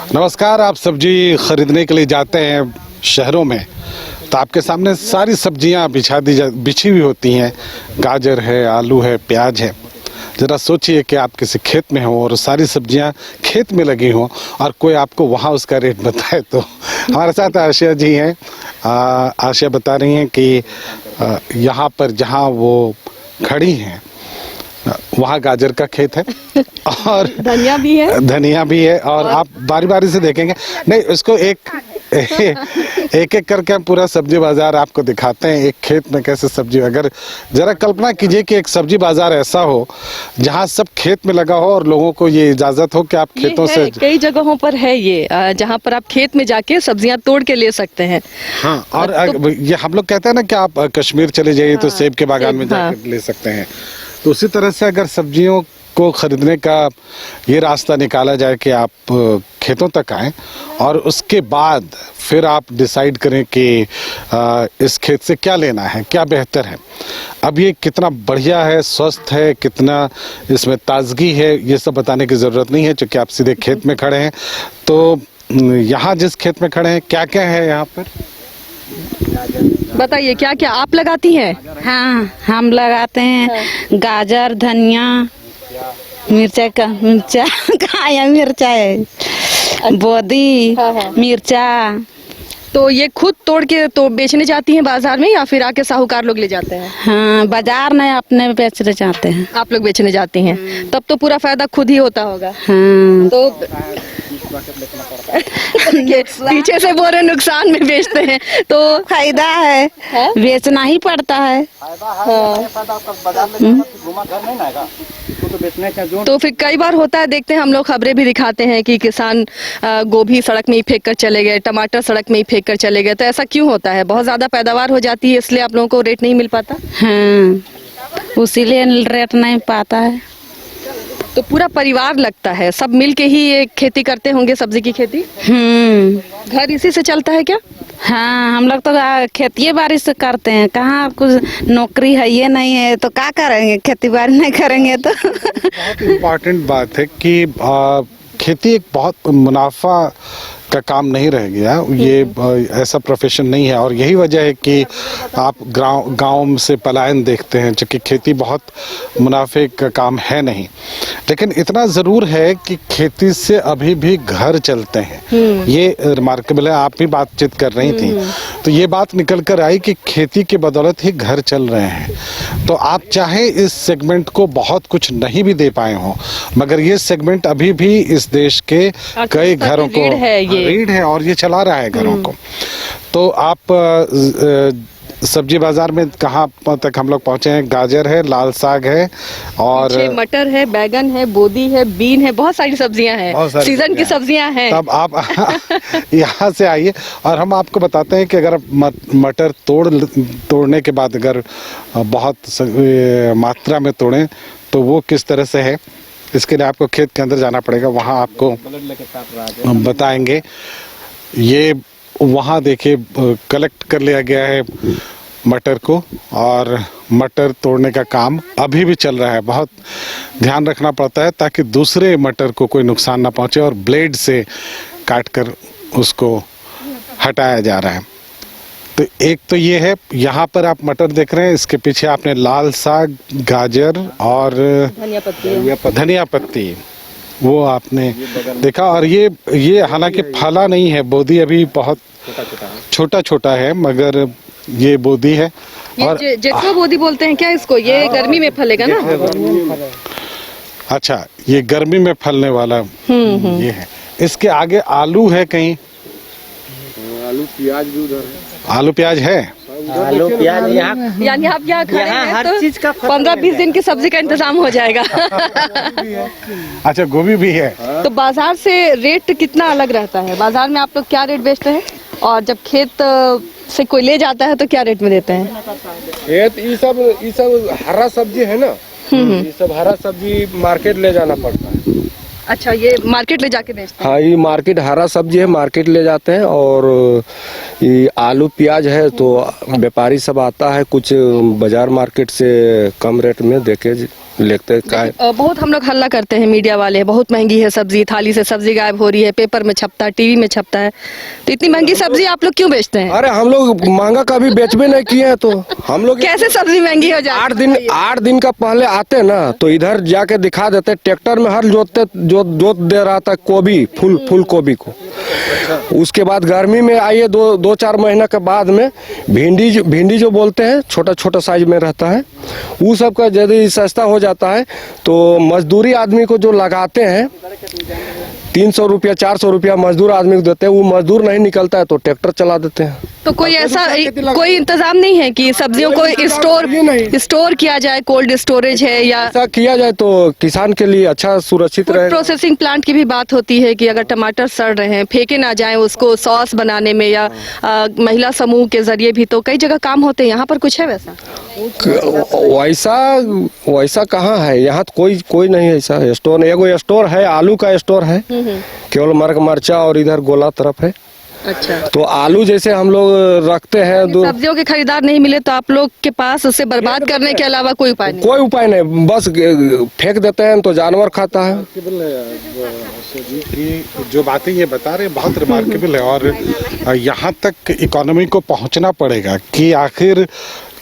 नमस्कार। आप सब्जी खरीदने के लिए जाते हैं शहरों में तो आपके सामने सारी सब्जियां बिछी हुई होती हैं। गाजर है, आलू है, प्याज है। ज़रा सोचिए कि आप किसी खेत में हो और सारी सब्जियां खेत में लगी हों और कोई आपको वहां उसका रेट बताए। तो हमारे साथ आशिया जी हैं। आशिया बता रही हैं कि यहाँ पर जहाँ वो खड़ी हैं वहाँ गाजर का खेत है और धनिया भी है और आप बारी बारी से देखेंगे। नहीं, उसको एक करके हम पूरा सब्जी बाजार आपको दिखाते हैं। एक खेत में कैसे सब्जी, अगर जरा कल्पना कीजिए कि एक सब्जी बाजार ऐसा हो जहाँ सब खेत में लगा हो और लोगों को ये इजाजत हो कि आप खेतों से, कई जगहों पर है ये जहाँ पर आप खेत में जाके सब्जियां तोड़ के ले सकते हैं। हाँ, और ये हम लोग कहते हैं ना कि आप कश्मीर चले जाइए तो सेब के बागान में जाकर ले सकते हैं। तो उसी तरह से अगर सब्जियों को खरीदने का ये रास्ता निकाला जाए कि आप खेतों तक आएं और उसके बाद फिर आप डिसाइड करें कि इस खेत से क्या लेना है, क्या बेहतर है। अब ये कितना बढ़िया है, स्वस्थ है, कितना इसमें ताजगी है, ये सब बताने की ज़रूरत नहीं है क्योंकि आप सीधे खेत में खड़े हैं। तो यहाँ जिस खेत में खड़े हैं क्या क्या है यहाँ पर, बताइए क्या क्या आप लगाती हैं? हाँ, हम लगाते हैं गाजर, धनिया, मिर्चा है, बोदी, मिर्चा। तो ये खुद तोड़ के तो बेचने जाती हैं बाजार में या फिर आके साहूकार लोग ले जाते हैं? हाँ, बाजार में अपने बेचने जाते हैं। आप लोग बेचने जाती हैं, तब तो पूरा फायदा खुद ही होता होगा। हाँ। तो पीछे से बोल रहे नुकसान में बेचते हैं तो फायदा है, बेचना ही पड़ता है। तो फिर कई बार होता है, देखते हैं हम लोग, खबरें भी दिखाते हैं कि किसान गोभी सड़क में ही फेंक कर चले गए, टमाटर सड़क में ही फेंक कर चले गए। तो ऐसा क्यों होता है? बहुत ज्यादा पैदावार हो जाती है इसलिए आप लोगों को रेट नहीं मिल पाता? हाँ, उसीलिए रेट नहीं पाता है। तो पूरा परिवार लगता है, सब मिल के ही ये खेती करते होंगे, सब्जी की खेती? घर इसी से चलता है क्या? हाँ, हम लोग तो खेती बाड़ी से करते हैं। कहाँ कुछ नौकरी है ये नहीं है तो क्या करेंगे, खेती बाड़ी नहीं करेंगे तो। बहुत इम्पोर्टेंट बात है कि खेती एक बहुत मुनाफा का काम नहीं रह गया। ये ऐसा प्रोफेशन नहीं है और यही वजह है कि आप गांव से पलायन देखते हैं, क्योंकि खेती बहुत मुनाफे का काम है नहीं। लेकिन इतना ज़रूर है कि खेती से अभी भी घर चलते हैं। ये रिमार्केबल है। आप भी बातचीत कर रही थी तो ये बात निकल कर आई कि खेती के बदौलत ही घर चल रहे हैं। तो आप चाहे इस सेगमेंट को बहुत कुछ नहीं भी दे पाए हों, मगर ये सेगमेंट अभी भी इस देश के कई घरों को रीढ़ है और ये चला रहा है घरों को। तो आप सब्जी बाजार में कहाँ तक हम लोग पहुँचे हैं? गाजर है, लाल साग है और मटर है, बैगन है, बोदी है, बीन है, बहुत सारी सब्जियां हैं, सीजन की सब्जियां हैं। तब आप यहाँ से आइए और हम आपको बताते हैं कि अगर मटर तोड़ने के बाद अगर बहुत मात्रा में तोड़ें तो वो किस तरह से है। इसके लिए आपको खेत के अंदर जाना पड़ेगा, वहाँ आपको बताएंगे। ये वहाँ देखिए कलेक्ट कर लिया गया है मटर को और मटर तोड़ने का काम अभी भी चल रहा है। बहुत ध्यान रखना पड़ता है ताकि दूसरे मटर को कोई नुकसान ना पहुँचे और ब्लेड से काट कर उसको हटाया जा रहा है। तो एक तो ये है, यहाँ पर आप मटर देख रहे हैं, इसके पीछे आपने लाल साग, गाजर और धनिया पत्ती वो आपने देखा। और ये हालांकि फला नहीं है, बोदी अभी बहुत छोटा छोटा है, मगर ये बोदी है। और जेठवा बोदी बोलते हैं क्या इसको? ये गर्मी में फलेगा ना? अच्छा, ये गर्मी में फलने वाला ये है। इसके आगे आलू है कहीं? आलू प्याज भी उधर है। आलू प्याज है? आलू प्याज यहाँ, यानी आप यहाँ खड़े हैं हर तो चीज का 15-20 दिन की सब्जी का इंतजाम हो जाएगा। अच्छा, गोभी भी है। तो बाजार से रेट कितना अलग रहता है? बाजार में आप लोग क्या रेट बेचते हैं और जब खेत से कोई ले जाता है तो क्या रेट में देते हैं? खेत ये सब हरा सब्जी है ना, ये सब हरा सब्जी मार्केट ले जाना पड़ता है। अच्छा, ये मार्केट ले जाके बेचते हैं? हाँ, ये मार्केट हरा सब्जी है, मार्केट ले जाते हैं। और ये आलू प्याज है तो व्यापारी सब आता है, कुछ बाजार मार्केट से कम रेट में देके लेते हैं का बहुत हम लोग हल्ला करते हैं मीडिया वाले, बहुत महंगी है सब्जी, थाली से सब्जी गायब हो रही है, पेपर में छपता है, टीवी में छपता है, तो इतनी महंगी सब्जी आप लोग क्यों बेचते हैं? अरे हम लोग महंगा कभी बेचबे नहीं किए हैं, तो हम लोग कैसे सब्जी महंगी हो जाती है? 8 दिन का पहले आते ना तो इधर जाके दिखा देते, ट्रैक्टर में हल जोत दे रहा था गोभी, फूल गोभी को। उसके बाद गर्मी में आइए 2-4 महीना के बाद में भिंडी जो बोलते हैं, छोटा छोटा साइज में रहता है, वो सब का यदि सस्ता हो जाता है तो मजदूरी आदमी को जो लगाते हैं 300 रुपया 400 रुपया मजदूर आदमी को देते हैं, वो मजदूर नहीं निकलता है तो ट्रैक्टर चला देते हैं। तो कोई ऐसा कोई इंतजाम नहीं है कि सब्जियों को स्टोर किया जाए, कोल्ड स्टोरेज है या ऐसा किया जाए तो किसान के लिए अच्छा सुरक्षित फूड रहेगा। प्रोसेसिंग प्लांट की भी बात होती है कि अगर टमाटर सड़ रहे हैं, फेंके ना जाएं उसको सॉस बनाने में, या महिला समूह के जरिए भी तो कई जगह काम होते हैं, यहाँ पर कुछ है वैसा? वैसा कहाँ है, यहाँ तो कोई नहीं है ऐसा स्टोर। एगो स्टोर है, आलू का स्टोर है, केवल मरचा और इधर गोला तरफ है। अच्छा, तो आलू जैसे हम लोग रखते हैं, सब्जियों के खरीदार नहीं मिले तो आप लोग के पास उसे बर्बाद करने के अलावा कोई उपाय नहीं? कोई उपाय नहीं, बस फेंक देते हैं तो जानवर खाता है। कि जो बातें ये बता रहे हैं बहुत रिमार्केबल है, और यहाँ तक इकोनॉमी को पहुँचना पड़ेगा कि आखिर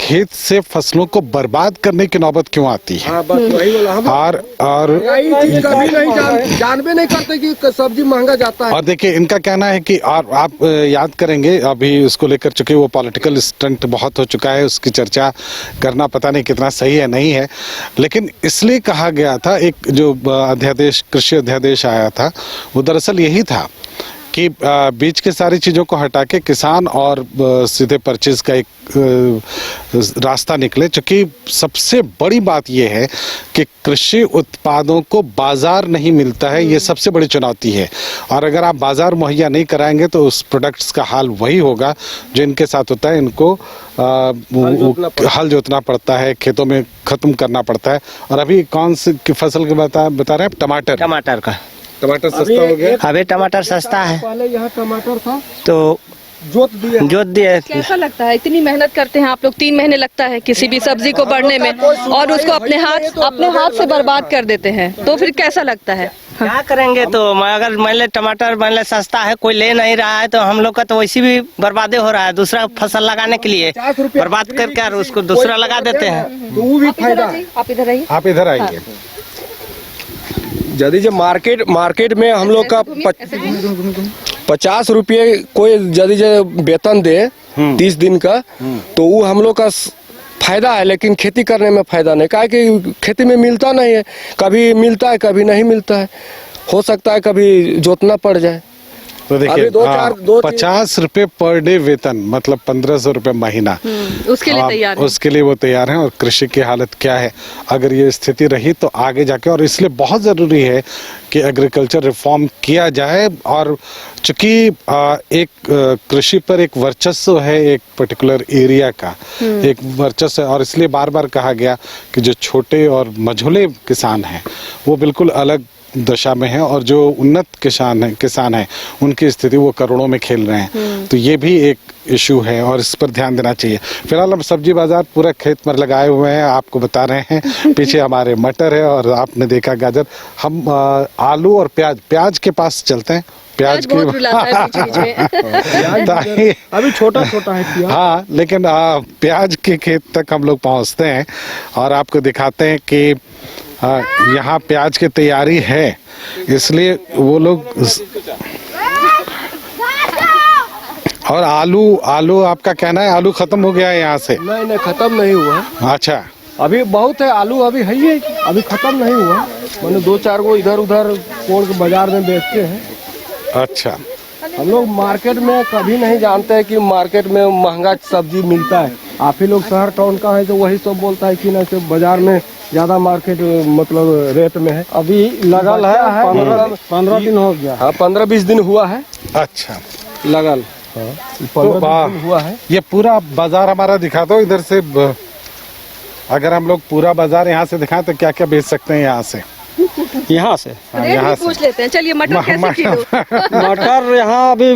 खेत से फसलों को बर्बाद करने की नौबत क्यों आती है। हाँ, बस वही वाला हम और कभी नहीं जानबे नहीं करते कि सब्जी महंगा जाता है। और देखिए इनका कहना है कि, और आप याद करेंगे अभी उसको लेकर चुके वो पॉलिटिकल स्टंट बहुत हो चुका है, उसकी चर्चा करना पता नहीं कितना सही है नहीं है, लेकिन इसलिए कहा गया था, एक जो अध्यादेश कृषि अध्यादेश आया था वो दरअसल यही था कि बीच के सारी चीज़ों को हटा के किसान और सीधे परचेज का एक रास्ता निकले। क्योंकि सबसे बड़ी बात यह है कि कृषि उत्पादों को बाजार नहीं मिलता है, ये सबसे बड़ी चुनौती है, और अगर आप बाजार मुहैया नहीं कराएंगे तो उस प्रोडक्ट्स का हाल वही होगा जो इनके साथ होता है, इनको हल जोतना पड़ता है, खेतों में ख़त्म करना पड़ता है। और अभी कौन सी फसल के बता रहे हैं? टमाटर का टमाटर सस्ता हो गया। अभी टमाटर सस्ता है, पहले यहाँ टमाटर था तो जोत दिए। कैसा लगता है? इतनी मेहनत करते हैं आप लोग, 3 महीने लगता है किसी भी सब्जी को बढ़ने में, और उसको अपने हाथ से बर्बाद कर देते हैं, तो फिर कैसा लगता है? क्या करेंगे? तो अगर मान ले टमाटर सस्ता है, कोई ले नहीं रहा है, तो हम लोग का तो वैसे भी बर्बादे हो रहा है, दूसरा फसल लगाने के लिए बर्बाद करके उसको दूसरा लगा देते हैं, तो वो भी फायदा। आप इधर आइए, आप इधर आइए। यदि जो मार्केट में हम लोग का 50 रुपये कोई यदि जो वेतन दे 30 दिन का, तो वो हम लोग का फायदा है, लेकिन खेती करने में फायदा नहीं, काहे कि खेती में मिलता नहीं है, कभी मिलता है कभी नहीं मिलता है, हो सकता है कभी जोतना पड़ जाए। तो देखिए 50 रुपए पर डे वेतन, मतलब 1500 रुपए महीना, उसके लिए तैयार है। उसके लिए वो तैयार हैं। और कृषि की हालत क्या है अगर ये स्थिति रही तो आगे जाके, और इसलिए बहुत ज़रूरी है कि एग्रीकल्चर रिफॉर्म किया जाए। और चूंकि एक कृषि पर एक वर्चस्व है, एक पर्टिकुलर एरिया का एक वर्चस्व है, और इसलिए बार बार कहा गया कि जो छोटे और मझोले किसान हैं वो बिल्कुल अलग दशा में है, और जो उन्नत किसान है उनकी स्थिति वो करोड़ों में खेल रहे हैं। तो ये भी एक इशू है और इस पर ध्यान देना चाहिए। फिलहाल हम सब्जी बाजार पूरा खेत में लगाए हुए हैं, आपको बता रहे हैं। पीछे हमारे मटर है और आपने देखा गाजर। हम आलू और प्याज के पास चलते हैं। प्याज की अभी छोटा है। हाँ, लेकिन प्याज के खेत तक हम लोग पहुंचते हैं और आपको दिखाते हैं कि यहाँ प्याज की तैयारी है, इसलिए वो लोग। और आलू आपका कहना है आलू खत्म हो गया है यहाँ से? नहीं, खत्म नहीं हुआ। अच्छा, अभी बहुत है आलू, अभी है ही, अभी खत्म नहीं हुआ। मैंने 2-4 गो इधर उधर कोड़ के बाजार में बेचते हैं। अच्छा, हम लोग मार्केट में कभी नहीं जानते हैं कि मार्केट में महंगा सब्जी मिलता है। आप ही लोग शहर टाउन का है तो वही सब बोलता है कि नहीं बाजार में ज्यादा मार्केट मतलब रेट में है। अभी लगल है 15 दिन हो गया। हाँ, 15-20 दिन हुआ है। अच्छा, लगल 15 दिन हुआ है। ये पूरा बाजार हमारा दिखा दो इधर से। अगर हम लोग पूरा बाजार यहाँ से दिखाएं तो क्या क्या बेच सकते हैं यहाँ से? यहाँ से। रेट यहाँ भी से। पूछ लेते हैं। चलिए मटर कैसे किलो? मटर यहाँ अभी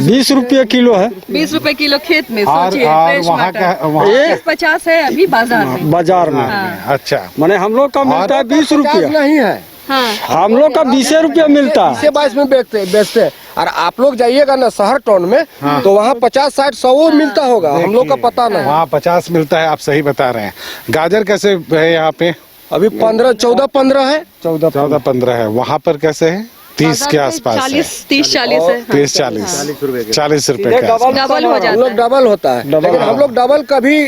20 रुपये किलो है 20 रुपए किलो खेत में, और सोचिए फ्रेश वहाँ का मटर। वहाँ 50 है अभी बाजार में। बाजार में। अच्छा माने हम लोग का मिलता है 20 रुपया, नहीं है, हाँ हम लोग का 20 रुपया मिलता है। 22 में बेचते हैं। और आप लोग जाइएगा ना शहर टाउन में तो वहाँ 50, 60, 100 मिलता होगा, हम लोग का पता नहीं। वहाँ 50 मिलता है, आप सही बता रहे हैं। गाजर कैसे है यहाँ पे? अभी 15, 14, 15 है। 14-15 है। वहाँ पर कैसे है? 30 के आसपास है। 30-40 है। 30-40 रुपए के आसपास। डबल हो हम जाता लोग है। डबल होता है, लेकिन हम लोग डबल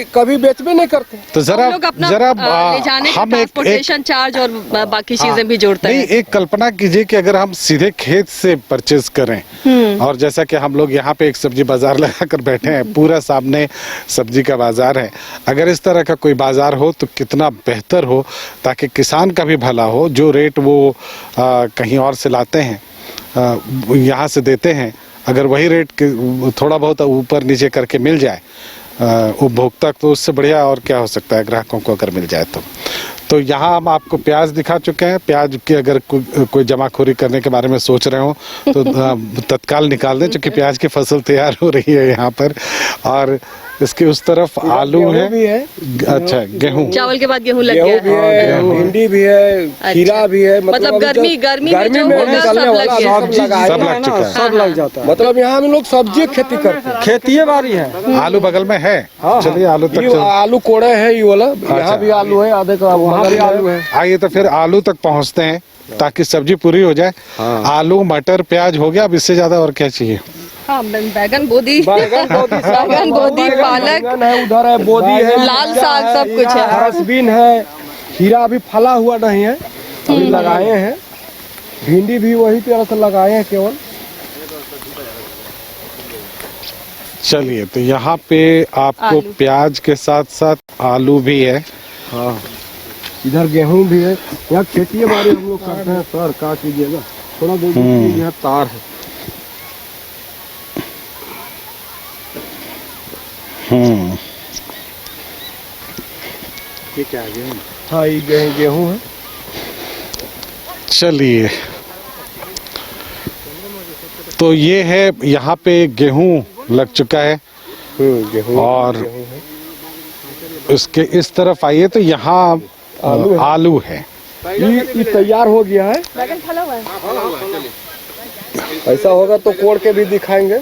कभी बेचबे नहीं करते। तो जरा हम लोग अपना जरा ले जाने का हम एक ट्रांसपोर्टेशन चार्ज और बाकी चीजें भी जोड़ते नहीं, हैं। एक कल्पना कीजिए कि अगर हम सीधे खेत से परचेज करें, और जैसा कि हम लोग यहाँ पे एक सब्जी बाजार लगा कर बैठे हैं, पूरा सामने सब्जी का बाजार है, अगर इस तरह का कोई बाजार हो तो कितना बेहतर हो, ताकि किसान का भी भला हो। जो रेट वो कहीं और से लाते हैं, यहाँ से देते हैं, अगर वही रेट थोड़ा बहुत ऊपर नीचे करके मिल जाए उपभोक्ता, तो उससे बढ़िया और क्या हो सकता है ग्राहकों को अगर मिल जाए तो यहाँ हम आपको प्याज दिखा चुके हैं। प्याज की अगर कोई जमाखोरी करने के बारे में सोच रहे हो तो तत्काल निकाल दें, क्योंकि प्याज की फसल तैयार हो रही है यहाँ पर। और इसके उस तरफ आलू है, अच्छा गेहूं, चावल के बाद गेहूं लग गया गेहूं भी है। है, भिंडी भी है, खीरा भी है। मतलब गर्मी में जो में होगा निकलने सब वाला लग गया। सब लग चुका है। सब लग जाता है। मतलब यहाँ हम लोग सब्जी खेती करते हैं। खेती बाड़ी है। आलू बगल में है। चलिए आलू तक ये आलू कोड़े है, ये वाला यहाँ भी आलू है, आधे का वहाँ भी आलू है। आइए तो फिर आलू तक पहुँचते हैं ताकि सब्जी पूरी हो जाए। आलू मटर प्याज हो गया, अब इससे ज्यादा और क्या चाहिए? हाँ, बैगन बोदी बैगन बोदी पालक, बैगन है, उधर है बोदी है, लाल साग, सब कुछ है। हरसबीन है, खीरा अभी फला हुआ नहीं है, अभी लगाए हैं। भिंडी भी वही तरह से लगाए हैं केवल। चलिए, तो यहाँ पे आपको प्याज के साथ साथ आलू भी है। हाँ, इधर गेहूं भी है। यहाँ खेती बाड़ी हम लोग करते हैं। सर क्या कीजिएगा, थोड़ा देर यहाँ तार है। ये क्या है? हाँ, ये गेहूं है। चलिए, तो ये है यहाँ पे गेहूं लग चुका है। गेहूं और उसके इस तरफ आइए तो यहाँ आलू है। ये तैयार हो गया है। बैगन फला हुआ है। ऐसा होगा तो कोड़ के भी दिखाएंगे।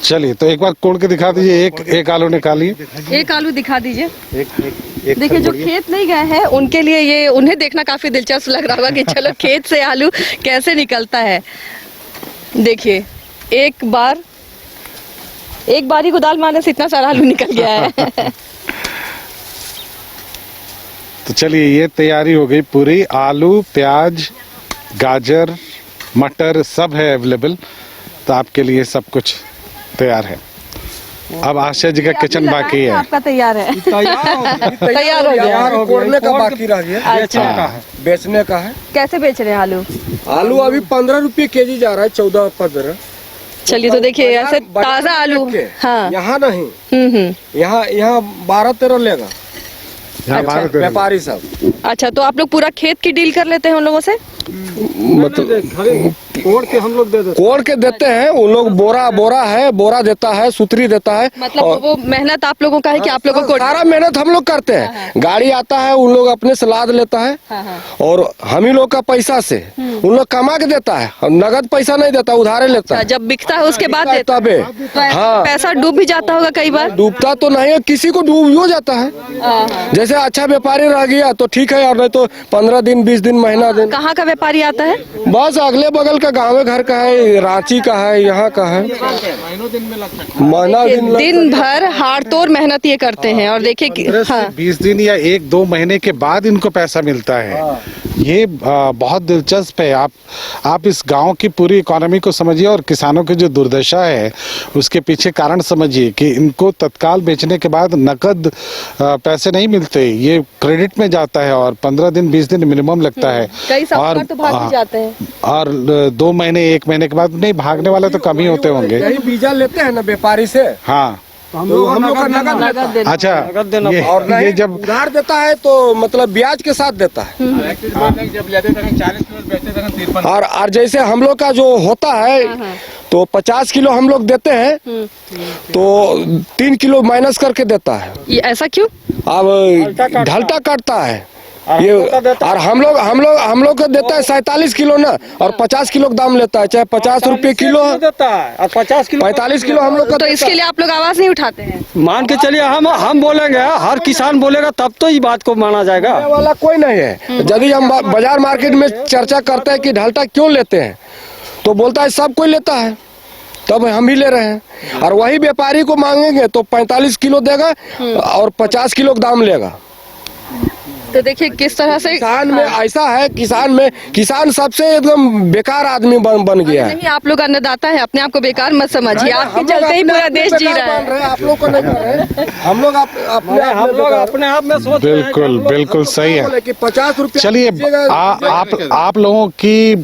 चलिए, तो एक बार कोड़ के दिखा दीजिए। एक आलू निकालिए। एक आलू दिखा दीजिए। देखिए, जो खेत नहीं गए हैं उनके लिए ये, उन्हें देखना काफी दिलचस्प लग रहा होगा कि चलो खेत से आलू कैसे निकलता है। देखिए, एक बारी कुदाल मारने से इतना सारा आलू निकल गया है। तो चलिए, ये तैयारी हो गई पूरी। आलू, प्याज, गाजर, मटर सब है अवेलेबल। तो आपके लिए सब कुछ तैयार है। अब आशा जी का किचन बाकी है। आपका तैयार है। तैयार हो गया। कोड़ने का बाकी रह गया। अच्छा, बेचने का है। कैसे बेच रहे हैं आलू? आलू अभी 15 रुपये केजी जा रहा है, 14-15। चलिए, तो देखिए ऐसे ताजा आलू। हाँ, यहाँ नहीं, यहाँ 12-13 लेगा व्यापारी सब। अच्छा, तो आप लोग पूरा खेत की डील कर लेते हैं उन लोगों से? मतलब कोड़ के देते हैं उन लोग। बोरा है, बोरा देता है, सुतरी देता है। मतलब वो मेहनत आप लोगों का है कि आप लोगों को? सारा मेहनत हम लोग करते हैं। गाड़ी आता है, उन लोग अपने से लाद लेता है, और हम ही लोग का पैसा से उन लोग कमा के देता है। नगद पैसा नहीं देता, उधारे लेता है। जब बिकता है उसके बाद देता है। तबे तो ऐसा पैसा डूब भी जाता होगा कई बार? डूबता तो नहीं है, किसी को डूब हो जाता है। जैसे अच्छा व्यापारी रह गया तो ठीक है, और नहीं तो 15 दिन, 20 दिन, महीना दिन। कहाँ का व्यापारी आता है? बस अगले बगल का गाँव घर का है, रांची का है, यहाँ का है। महीना दिन भर हाड़ तोड़ मेहनत ये करते हैं। और देखिए कि 20 दिन या 1-2 महीने के बाद इनको पैसा मिलता है। ये बहुत दिलचस्प है। आप इस गांव की पूरी इकोनॉमी को समझिए और किसानों की जो दुर्दशा है उसके पीछे कारण समझिए कि इनको तत्काल बेचने के बाद नकद पैसे नहीं मिलते, ये क्रेडिट में जाता है और 15 दिन 20 दिन मिनिमम लगता है। कई साहूकार तो भाग भी जाते हैं। और 2 महीने 1 महीने के बाद नहीं, भागने वाले तो कम ही होते होंगे। यही बीजा लेते हैं ना व्यापारी से। हाँ, हम लोग का नगद लेता है। अच्छा, और ये नहीं जब उधार देता है तो मतलब ब्याज के साथ देता है। और जैसे हम लोग का जो होता है तो 50 किलो हम लोग देते हैं तो 3 किलो माइनस करके देता है। ये ऐसा क्यों? अब ढलटा काटता है ये, और हम लोग को देता है 47 किलो ना, और 50 किलो का दाम लेता है, चाहे 50 रुपये किलो देता है और 50 किलो 45 किलो हम लोग का तो देता इसके लिए आप लोग आवाज नहीं उठाते हैं? मान के चलिए हम बोलेंगे, हर किसान बोलेगा तब तो ये बात को माना जाएगा। है। वाला कोई नहीं है। यदि हम बाजार मार्केट में चर्चा करते हैं कि ढलटा क्यों लेते हैं तो बोलता है सब कोई लेता है तब हम भी ले रहे हैं, और वही व्यापारी को मांगेंगे तो 45 किलो देगा और 50 किलो का दाम लेगा। तो देखिए किस तरह से किसान में ऐसा है, किसान सबसे एकदम बेकार आदमी बन गया है। नहीं, आप लोग अन्नदाता है, अपने आप को बेकार मत समझिए, आपके चलते ही पूरा देश जी रहा है। आप लोग को नहीं कर रहे हैं। हम लोग अपने आप में सोच रहे हैं कि बिल्कुल बिल्कुल सही है। कि 50 रुपये चलिए, आप लोगों की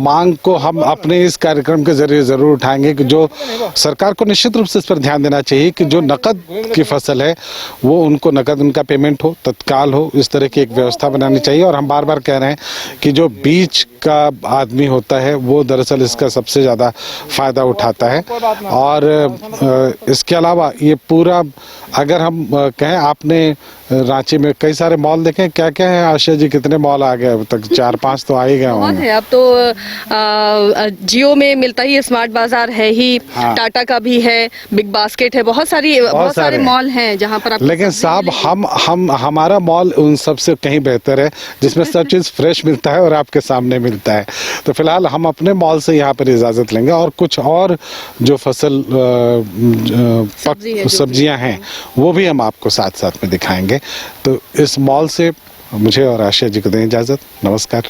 मांग को हम अपने इस कार्यक्रम के जरिए जरूर उठाएंगे कि जो सरकार को निश्चित रूप से इस पर ध्यान देना चाहिए कि जो नकद की फसल है वो उनको नकद उनका पेमेंट हो, तत्काल हो, इस तरह की एक व्यवस्था बनानी चाहिए। और हम बार बार कह रहे हैं कि जो बीच का आदमी होता है वो दरअसल इसका सबसे ज़्यादा फायदा उठाता है। और इसके अलावा ये पूरा, अगर हम कहें, आपने रांची में कई सारे मॉल देखे, क्या क्या है आशा जी, कितने मॉल आ गए अब तक? 4-5 तो आ ही गए बहुत होंगे। है अब तो। जियो में मिलता ही, स्मार्ट बाजार है ही, हाँ। टाटा का भी है, बिग बास्केट है, बहुत सारे मॉल हैं जहाँ पर आप। लेकिन साहब हमारा मॉल उन सब से कहीं बेहतर है, जिसमें सब चीज़ फ्रेश मिलता है और आपके सामने मिलता है। तो फिलहाल हम अपने मॉल से यहाँ पर इजाज़त लेंगे, और कुछ और जो फसल सब्जियां हैं वो भी हम आपको साथ साथ में दिखाएंगे। तो इस मॉल से मुझे और आशिया जी को दें इजाज़त। नमस्कार।